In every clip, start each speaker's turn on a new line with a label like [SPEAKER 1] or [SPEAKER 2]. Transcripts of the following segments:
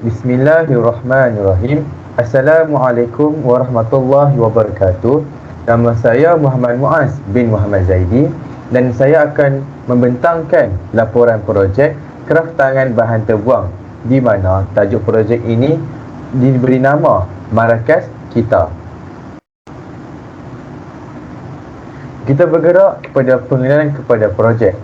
[SPEAKER 1] Bismillahirrahmanirrahim. Assalamualaikum warahmatullahi wabarakatuh. Nama saya Muhammad Muaz bin Muhammad Zaidi dan saya akan membentangkan laporan projek kraftangan bahan terbuang di mana tajuk projek ini diberi nama Marrakesh Kita. Kita bergerak kepada pengenalan kepada projek.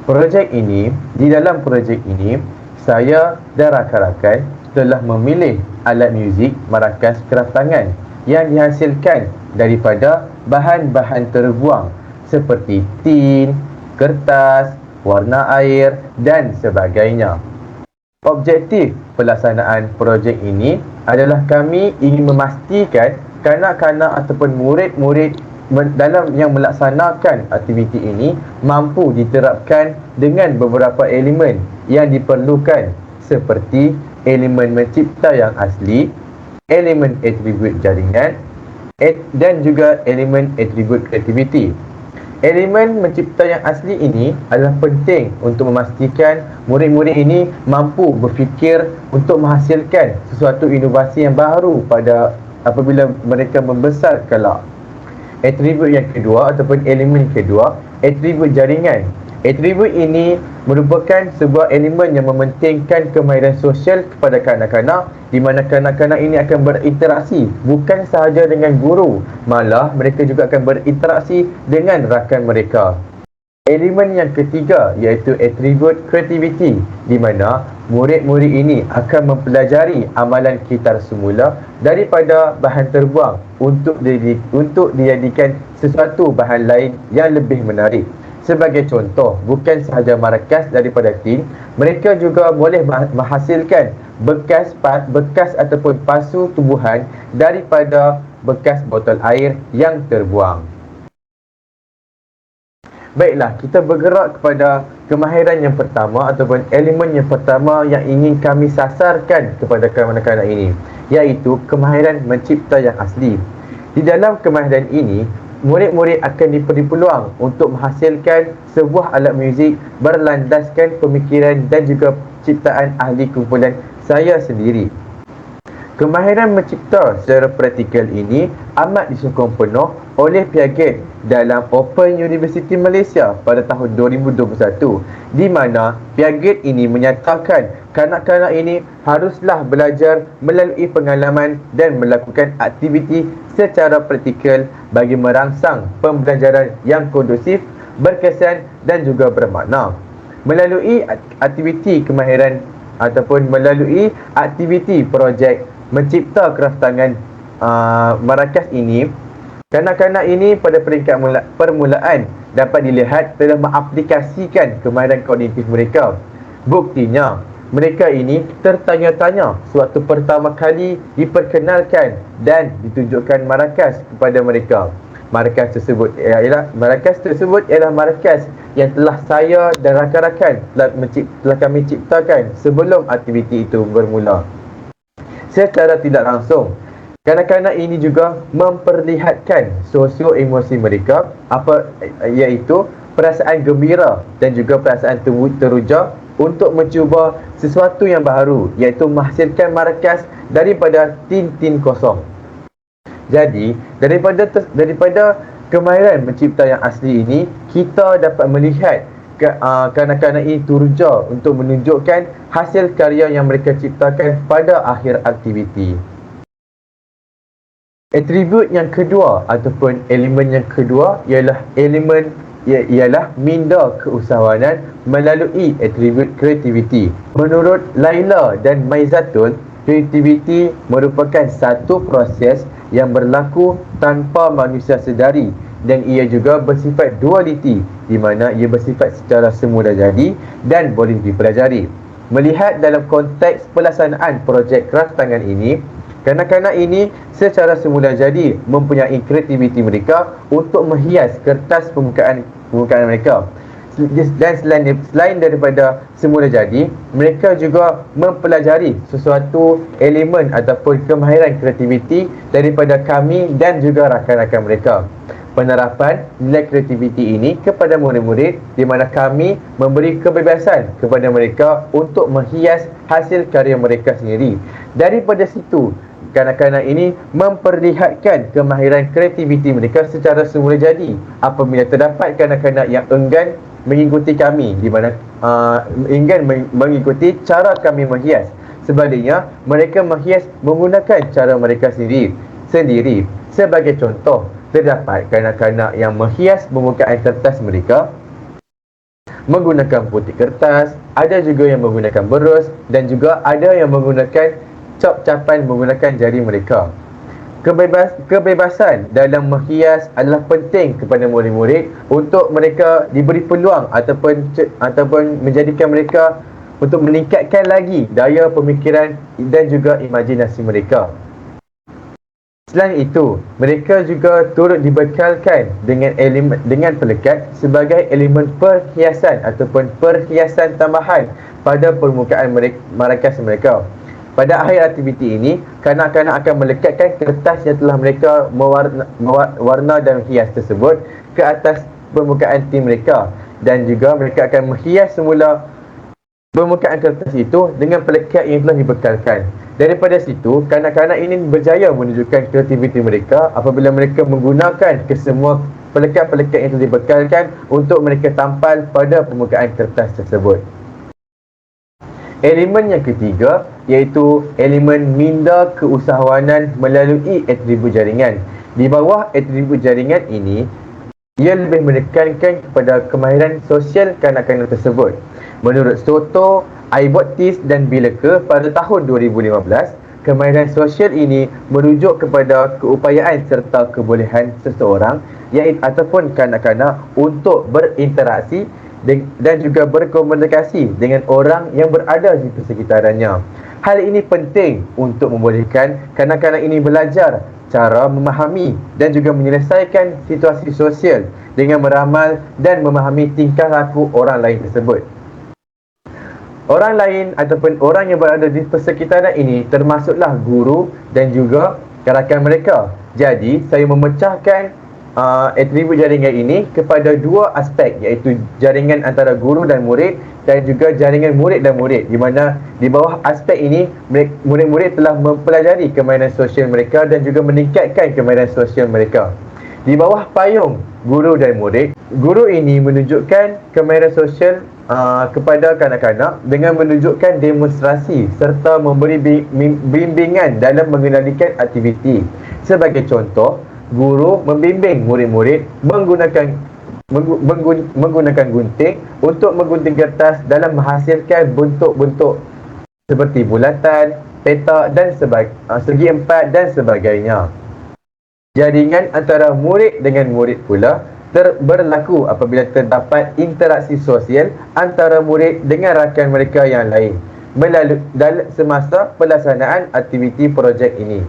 [SPEAKER 1] Di dalam projek ini, saya dan rakan-rakan telah memilih alat muzik Marrakesh kraftangan yang dihasilkan daripada bahan-bahan terbuang seperti tin, kertas, warna air dan sebagainya. Objektif pelaksanaan projek ini adalah kami ingin memastikan kanak-kanak ataupun murid-murid dalam yang melaksanakan aktiviti ini mampu diterapkan dengan beberapa elemen yang diperlukan seperti elemen mencipta yang asli, elemen atribut jaringan dan juga elemen atribut kreativiti. Elemen mencipta yang asli ini adalah penting untuk memastikan murid-murid ini mampu berfikir untuk menghasilkan sesuatu inovasi yang baru pada apabila mereka membesar kelak. Atribut yang kedua ataupun elemen kedua, atribut jaringan. Atribut ini merupakan sebuah elemen yang mementingkan kemahiran sosial kepada kanak-kanak, di mana kanak-kanak ini akan berinteraksi bukan sahaja dengan guru, malah mereka juga akan berinteraksi dengan rakan mereka. Elemen yang ketiga iaitu atribut kreativiti, di mana murid-murid ini akan mempelajari amalan kitar semula daripada bahan terbuang untuk dijadikan sesuatu bahan lain yang lebih menarik. Sebagai contoh, bukan sahaja Marrakesh daripada tin, mereka juga boleh menghasilkan bekas ataupun pasu tumbuhan daripada bekas botol air yang terbuang. Baiklah, kita bergerak kepada kemahiran yang pertama ataupun elemen yang pertama yang ingin kami sasarkan kepada kanak-kanak ini, iaitu kemahiran mencipta yang asli. Di dalam kemahiran ini, murid-murid akan diberi peluang untuk menghasilkan sebuah alat muzik berlandaskan pemikiran dan juga ciptaan ahli kumpulan saya sendiri. Kemahiran mencipta secara praktikal ini amat disokong penuh oleh Piaget dalam Open University Malaysia pada tahun 2021, di mana Piaget ini menyatakan kanak-kanak ini haruslah belajar melalui pengalaman dan melakukan aktiviti secara praktikal bagi merangsang pembelajaran yang kondusif, berkesan dan juga bermakna. Melalui aktiviti kemahiran ataupun melalui aktiviti projek mencipta kraftangan Marrakesh ini, kanak-kanak ini pada peringkat permulaan dapat dilihat telah mengaplikasikan kemahiran kognitif mereka. Buktinya, mereka ini tertanya-tanya sewaktu pertama kali diperkenalkan dan ditunjukkan Marrakesh kepada mereka. Marrakesh tersebut ialah Marrakesh yang telah saya dan rakan-rakan telah kami ciptakan sebelum aktiviti itu bermula. Secara tidak langsung, kanak-kanak ini juga memperlihatkan sosio-emosi mereka, iaitu perasaan gembira dan juga perasaan teruja untuk mencuba sesuatu yang baru, iaitu menghasilkan Marrakesh daripada tin-tin kosong. Jadi, daripada kemahiran mencipta yang asli ini, kita dapat melihat kanak-kanak ini teruja untuk menunjukkan hasil karya yang mereka ciptakan pada akhir aktiviti. Atribut yang kedua ataupun elemen yang kedua ialah minda keusahawanan melalui atribut kreativiti. Menurut Laila dan Maizatul, kreativiti merupakan satu proses yang berlaku tanpa manusia sedari dan ia juga bersifat dualiti, di mana ia bersifat secara semula jadi dan boleh dipelajari. Melihat dalam konteks pelaksanaan projek kraftangan ini, kanak-kanak ini secara semula jadi mempunyai kreativiti mereka untuk menghias kertas permukaan mereka. Dan selain daripada semula jadi, mereka juga mempelajari sesuatu elemen ataupun kemahiran kreativiti daripada kami dan juga rakan-rakan mereka. penerapan nilai kreativiti ini kepada murid-murid di mana kami memberi kebebasan kepada mereka untuk menghias hasil karya mereka sendiri. Daripada situ, kanak-kanak ini memperlihatkan kemahiran kreativiti mereka secara semula jadi. Apabila terdapat kanak-kanak yang enggan mengikuti kami, di mana enggan mengikuti cara kami menghias, sebaliknya mereka menghias menggunakan cara mereka sendiri. Sebagai contoh, terdapat kanak-kanak yang menghias permukaan kertas mereka menggunakan putih kertas, ada juga yang menggunakan berus, dan juga ada yang menggunakan cap capan menggunakan jari mereka. Kebebasan dalam menghias adalah penting kepada murid-murid untuk mereka diberi peluang ataupun menjadikan mereka untuk meningkatkan lagi daya pemikiran dan juga imajinasi mereka. Selain itu, mereka juga turut dibekalkan dengan pelekat sebagai elemen perhiasan ataupun perhiasan tambahan pada permukaan markas mereka. Pada akhir aktiviti ini, kanak-kanak akan melekatkan kertas yang telah mereka warna dan hias tersebut ke atas permukaan tim mereka, dan juga mereka akan menghias semula permukaan kertas itu dengan pelekat yang telah dibekalkan. Daripada situ, kanak-kanak ini berjaya menunjukkan kreativiti mereka apabila mereka menggunakan kesemua pelekat-pelekat yang telah dibekalkan untuk mereka tampal pada permukaan kertas tersebut. Elemen yang ketiga iaitu elemen minda keusahawanan melalui atribut jaringan. Di bawah atribut jaringan ini, ia lebih menekankan kepada kemahiran sosial kanak-kanak tersebut. Menurut Soto, Aibottis dan Bileke pada tahun 2015, kemahiran sosial ini merujuk kepada keupayaan serta kebolehan seseorang ataupun kanak-kanak untuk berinteraksi dan juga berkomunikasi dengan orang yang berada di persekitarannya. Hal ini penting untuk membolehkan kanak-kanak ini belajar cara memahami dan juga menyelesaikan situasi sosial dengan meramal dan memahami tingkah laku orang lain tersebut. Orang lain ataupun orang yang berada di persekitaran ini termasuklah guru dan juga rakan mereka. Jadi, saya memecahkan atribut jaringan ini kepada dua aspek, iaitu jaringan antara guru dan murid dan juga jaringan murid dan murid, di mana di bawah aspek ini murid-murid telah mempelajari kemahiran sosial mereka dan juga meningkatkan kemahiran sosial mereka. Di bawah payung guru dan murid, guru ini menunjukkan kemahiran sosial kepada kanak-kanak dengan menunjukkan demonstrasi serta memberi bimbingan dalam mengendalikan aktiviti. Sebagai contoh, guru membimbing murid-murid menggunakan gunting untuk menggunting kertas dalam menghasilkan bentuk-bentuk seperti bulatan, petak dan segi empat dan sebagainya. Jaringan antara murid dengan murid pula berlaku apabila terdapat interaksi sosial antara murid dengan rakan mereka yang lain semasa pelaksanaan aktiviti projek ini.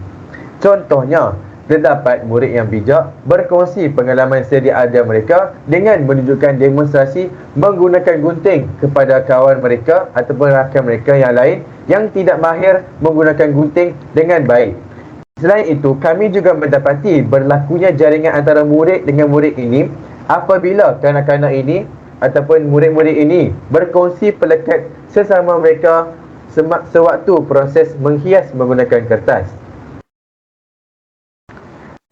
[SPEAKER 1] Contohnya, terdapat murid yang bijak berkongsi pengalaman sedia ada mereka dengan menunjukkan demonstrasi menggunakan gunting kepada kawan mereka ataupun rakan mereka yang lain yang tidak mahir menggunakan gunting dengan baik. Selain itu, kami juga mendapati berlakunya jaringan antara murid dengan murid ini apabila kanak-kanak ini ataupun murid-murid ini berkongsi pelekat sesama mereka sewaktu proses menghias menggunakan kertas.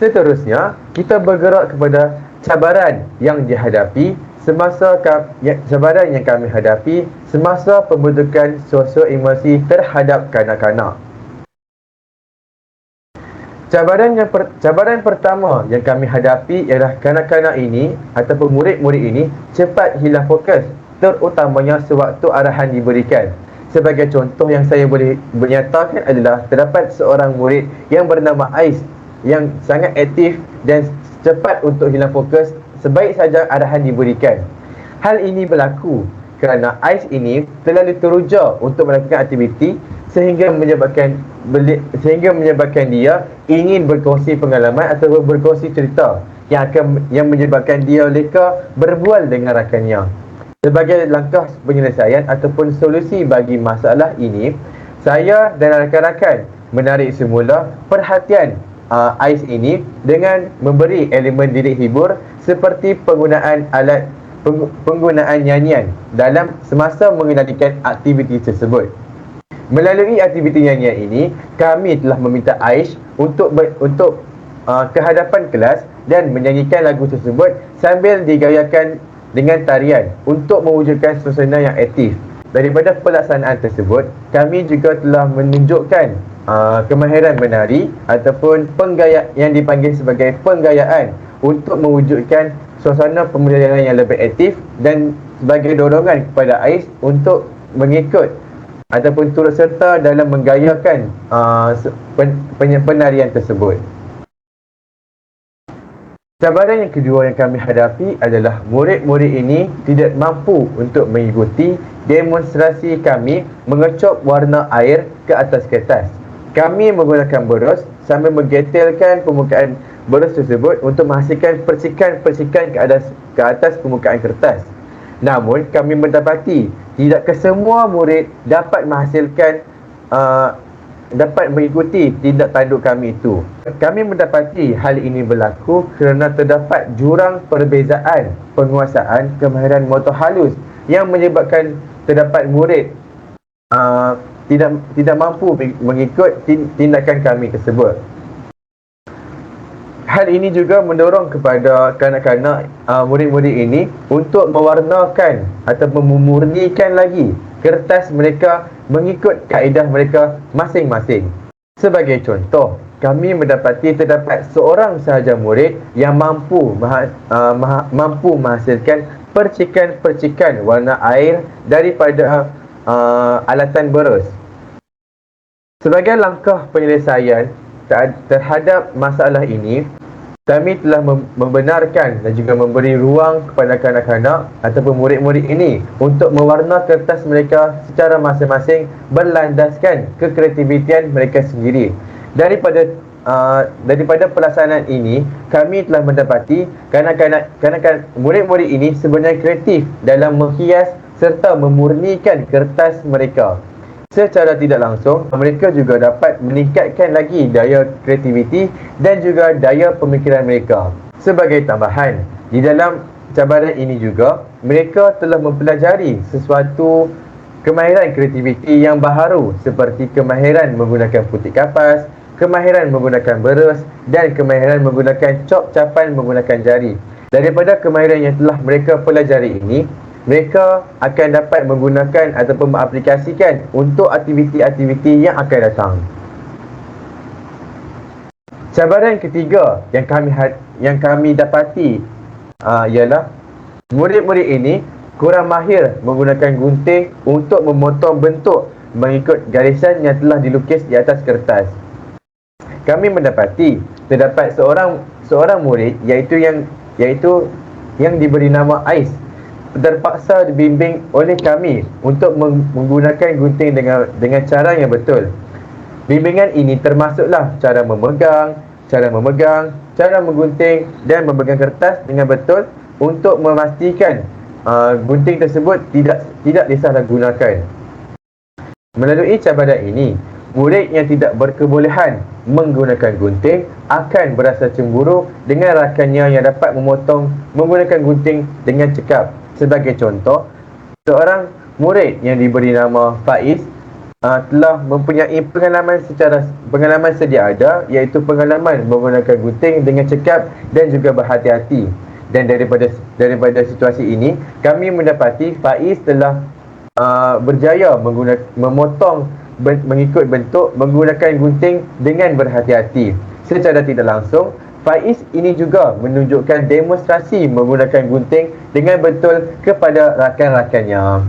[SPEAKER 1] Seterusnya, kita bergerak kepada cabaran yang kami hadapi semasa pembentukan sosio-emosi terhadap kanak-kanak. Cabaran pertama yang kami hadapi ialah kanak-kanak ini ataupun murid-murid ini cepat hilang fokus, terutamanya sewaktu arahan diberikan. Sebagai contoh yang saya boleh menyatakan adalah terdapat seorang murid yang bernama Ais yang sangat aktif dan cepat untuk hilang fokus sebaik saja arahan diberikan. Hal ini berlaku kerana Ais ini terlalu teruja untuk melakukan aktiviti sehingga menyebabkan dia ingin berkongsi pengalaman atau berkongsi cerita yang menyebabkan dia leka berbual dengan rakannya. Sebagai langkah penyelesaian ataupun solusi bagi masalah ini, saya dan rakan-rakan menarik semula perhatian AIS ini dengan memberi elemen didik hibur seperti penggunaan penggunaan nyanyian dalam semasa mengendalikan aktiviti tersebut. Melalui aktiviti nyanyian ini, kami telah meminta AIS untuk ke hadapan kelas dan menyanyikan lagu tersebut sambil digayakan dengan tarian untuk mewujudkan suasana yang aktif. Daripada pelaksanaan tersebut, kami juga telah menunjukkan kemahiran menari ataupun yang dipanggil sebagai penggayaan untuk mewujudkan suasana pembelajaran yang lebih aktif dan sebagai dorongan kepada AIS untuk mengikut ataupun turut serta dalam menggayakan penarian tersebut. Cabaran yang kedua yang kami hadapi adalah murid-murid ini tidak mampu untuk mengikuti demonstrasi kami mengecop warna air ke atas kertas. Kami menggunakan berus sambil menggetelkan permukaan berus tersebut untuk menghasilkan percikan-percikan ke atas permukaan kertas. Namun, kami mendapati tidak kesemua murid dapat mengikuti tindak tanduk kami itu. Kami mendapati hal ini berlaku kerana terdapat jurang perbezaan penguasaan kemahiran motor halus yang menyebabkan terdapat murid tidak mampu mengikut tindakan kami tersebut. Hal ini juga mendorong kepada kanak-kanak murid-murid ini untuk mewarnakan ataupun memurnikan lagi kertas mereka mengikut kaedah mereka masing-masing. Sebagai contoh, kami mendapati terdapat seorang sahaja murid yang mampu menghasilkan percikan-percikan warna air daripada alatan berus. Sebagai langkah penyelesaian terhadap masalah ini, kami telah membenarkan dan juga memberi ruang kepada kanak-kanak ataupun murid-murid ini untuk mewarna kertas mereka secara masing-masing berlandaskan kekreativitian mereka sendiri. Daripada pelaksanaan ini, kami telah mendapati kanak-kanak murid-murid ini sebenarnya kreatif dalam menghias serta memurnikan kertas mereka. Secara tidak langsung, mereka juga dapat meningkatkan lagi daya kreativiti dan juga daya pemikiran mereka. Sebagai tambahan, di dalam cabaran ini juga, mereka telah mempelajari sesuatu kemahiran kreativiti yang baharu seperti kemahiran menggunakan putih kapas, kemahiran menggunakan berus dan kemahiran menggunakan cop capan menggunakan jari. Daripada kemahiran yang telah mereka pelajari ini, mereka akan dapat menggunakan ataupun mengaplikasikan untuk aktiviti-aktiviti yang akan datang. Cabaran ketiga yang kami dapati ialah murid-murid ini kurang mahir menggunakan gunting untuk memotong bentuk mengikut garisan yang telah dilukis di atas kertas. Kami mendapati terdapat seorang murid iaitu yang diberi nama Ais terpaksa dibimbing oleh kami untuk menggunakan gunting dengan cara yang betul. Bimbingan ini termasuklah cara memegang, cara menggunting dan memegang kertas dengan betul untuk memastikan gunting tersebut tidak disalahgunakan. Melalui cabaran ini, murid yang tidak berkebolehan menggunakan gunting akan berasa cemburu dengan rakannya yang dapat memotong menggunakan gunting dengan cekap. Sebagai contoh, seorang murid yang diberi nama Faiz telah mempunyai pengalaman sedia ada, iaitu pengalaman menggunakan gunting dengan cekap dan juga berhati-hati. Dan daripada situasi ini, kami mendapati Faiz telah berjaya memotong mengikut bentuk menggunakan gunting dengan berhati-hati. Secara tidak langsung, Faiz ini juga menunjukkan demonstrasi menggunakan gunting dengan betul kepada rakan-rakannya.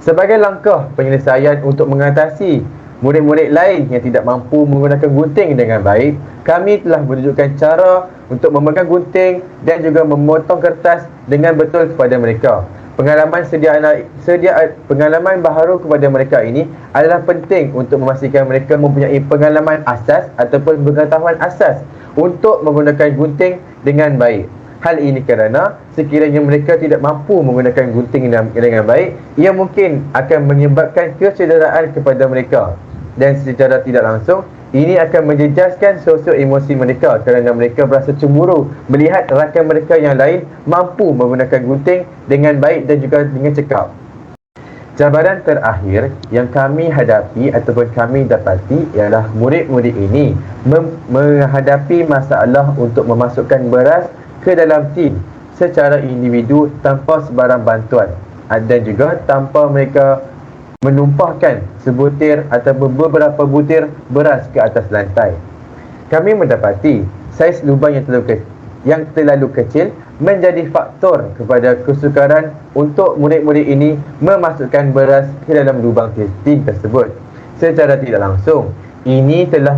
[SPEAKER 1] Sebagai langkah penyelesaian untuk mengatasi murid-murid lain yang tidak mampu menggunakan gunting dengan baik, kami telah menunjukkan cara untuk memegang gunting dan juga memotong kertas dengan betul kepada mereka. Pengalaman baharu kepada mereka ini adalah penting untuk memastikan mereka mempunyai pengalaman asas ataupun pengetahuan asas untuk menggunakan gunting dengan baik. Hal ini kerana sekiranya mereka tidak mampu menggunakan gunting dengan baik, ia mungkin akan menyebabkan kecederaan kepada mereka. dan secara tidak langsung ini akan menjejaskan sosio-emosi mereka kerana mereka berasa cemburu melihat rakan mereka yang lain mampu menggunakan gunting dengan baik dan juga dengan cekap. Cabaran terakhir yang kami hadapi ataupun kami dapati ialah murid-murid ini menghadapi masalah untuk memasukkan beras ke dalam tin secara individu tanpa sebarang bantuan dan juga tanpa mereka menumpahkan sebutir atau beberapa butir beras ke atas lantai. Kami mendapati saiz lubang yang terlalu kecil menjadi faktor kepada kesukaran untuk murid-murid ini memasukkan beras ke dalam lubang tin tersebut. Secara tidak langsung, ini telah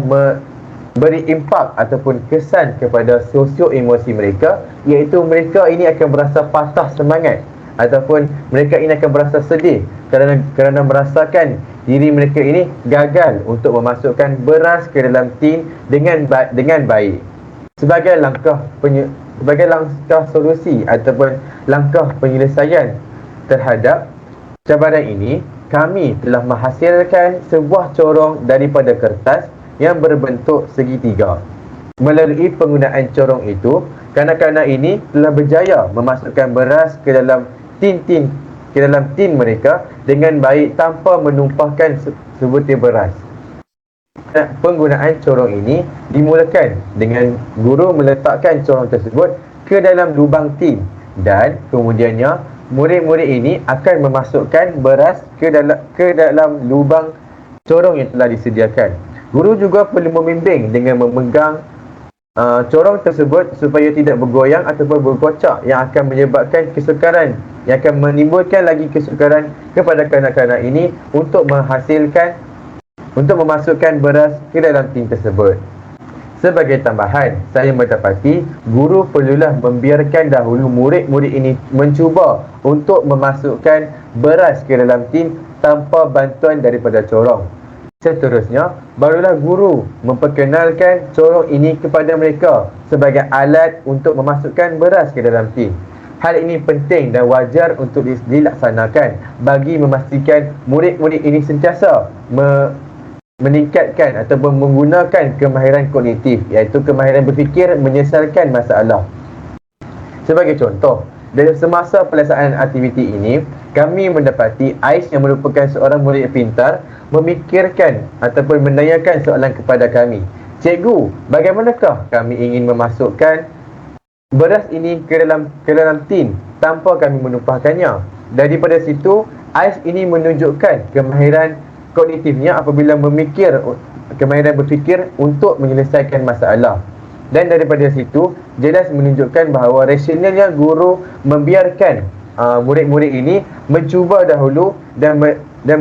[SPEAKER 1] beri impak ataupun kesan kepada sosio-emosi mereka, iaitu mereka ini akan berasa patah semangat ataupun mereka ini akan berasa sedih kerana merasakan diri mereka ini gagal untuk memasukkan beras ke dalam tin dengan baik. Sebagai langkah solusi ataupun langkah penyelesaian terhadap cabaran ini, kami telah menghasilkan sebuah corong daripada kertas yang berbentuk segitiga. Melalui penggunaan corong itu, kanak-kanak ini telah berjaya memasukkan beras ke dalam tin mereka dengan baik tanpa menumpahkan sebutir beras. Penggunaan corong ini dimulakan dengan guru meletakkan corong tersebut ke dalam lubang tin dan kemudiannya murid-murid ini akan memasukkan beras ke dalam lubang corong yang telah disediakan. Guru juga perlu membimbing dengan memegang corong tersebut supaya tidak bergoyang ataupun berkocak yang akan menyebabkan kesukaran, yang akan menimbulkan lagi kesukaran kepada kanak-kanak ini untuk memasukkan beras ke dalam tin tersebut. Sebagai tambahan, saya mendapati guru perlulah membiarkan dahulu murid-murid ini mencuba untuk memasukkan beras ke dalam tin tanpa bantuan daripada corong. Seterusnya, barulah guru memperkenalkan corong ini kepada mereka sebagai alat untuk memasukkan beras ke dalam tin. Hal ini penting dan wajar untuk dilaksanakan bagi memastikan murid-murid ini sentiasa meningkatkan ataupun menggunakan kemahiran kognitif, iaitu kemahiran berfikir menyelesaikan masalah. Sebagai contoh, dalam semasa pelaksanaan aktiviti ini, kami mendapati Ais yang merupakan seorang murid pintar memikirkan ataupun menanyakan soalan kepada kami. Cikgu, bagaimanakah kami ingin memasukkan beras ini ke dalam tin tanpa kami menumpahkannya? Daripada situ, Ais ini menunjukkan kemahiran kognitifnya apabila kemahiran berfikir untuk menyelesaikan masalah. Dan daripada situ, jelas menunjukkan bahawa rasionalnya guru membiarkan murid-murid ini mencuba dahulu dan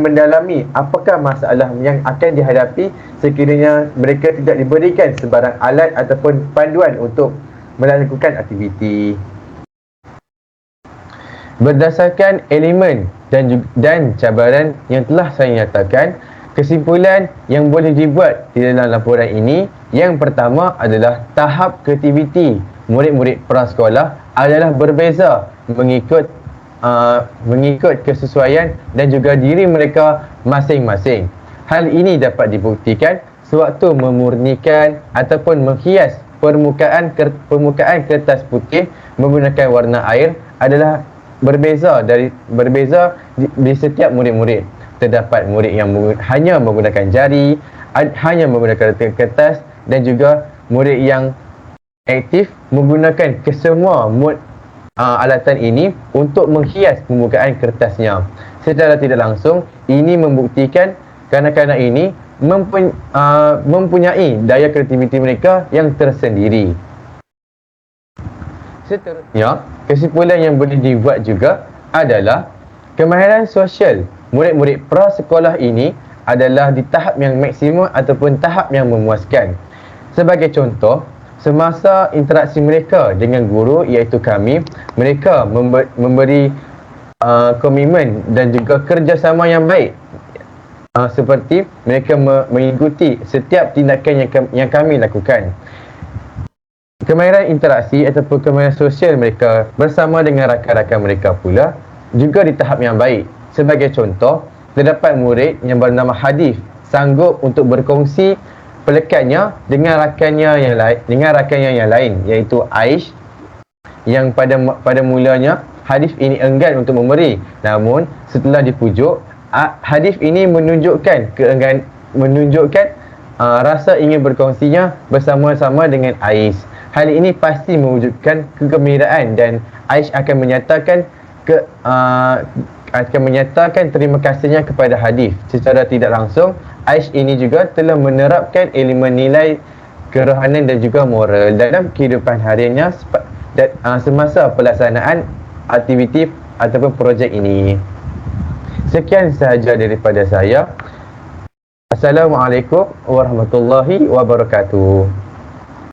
[SPEAKER 1] mendalami apakah masalah yang akan dihadapi sekiranya mereka tidak diberikan sebarang alat ataupun panduan untuk melakukan aktiviti. Berdasarkan elemen dan cabaran yang telah saya nyatakan, kesimpulan yang boleh dibuat di dalam laporan ini, yang pertama adalah tahap kreativiti murid-murid prasekolah adalah berbeza mengikut kesesuaian dan juga diri mereka masing-masing. Hal ini dapat dibuktikan sewaktu memurnikan ataupun menghias permukaan kertas putih menggunakan warna air adalah berbeza di setiap murid-murid. Terdapat murid yang hanya menggunakan jari, hanya menggunakan kertas, dan juga murid yang aktif menggunakan kesemua alatan ini untuk menghias permukaan kertasnya. Secara tidak langsung, ini membuktikan kanak-kanak ini mempunyai daya kreativiti mereka yang tersendiri. Seterusnya, kesimpulan yang boleh dibuat juga adalah kemahiran sosial murid-murid prasekolah ini adalah di tahap yang maksimum ataupun tahap yang memuaskan. Sebagai contoh, semasa interaksi mereka dengan guru iaitu kami, mereka memberi komitmen dan juga kerjasama yang baik. Seperti mereka mengikuti setiap tindakan yang kami lakukan. Kemahiran interaksi ataupun kemahiran sosial mereka bersama dengan rakan-rakan mereka pula juga di tahap yang baik. Sebagai contoh, terdapat murid yang bernama Hadif sanggup untuk berkongsi pelekatnya dengan rakannya yang lain, iaitu Aish, yang pada mulanya hadis ini enggan untuk memberi, namun setelah dipujuk, hadis ini menunjukkan rasa ingin berkongsinya bersama-sama dengan Aish. Hal ini pasti mewujudkan kegembiraan dan Aish akan menyatakan terima kasihnya kepada hadis. Secara tidak langsung, Aish ini juga telah menerapkan elemen nilai kerohanian dan juga moral dalam kehidupan hariannya semasa pelaksanaan aktiviti ataupun projek ini. Sekian sahaja daripada saya. Assalamualaikum warahmatullahi wabarakatuh.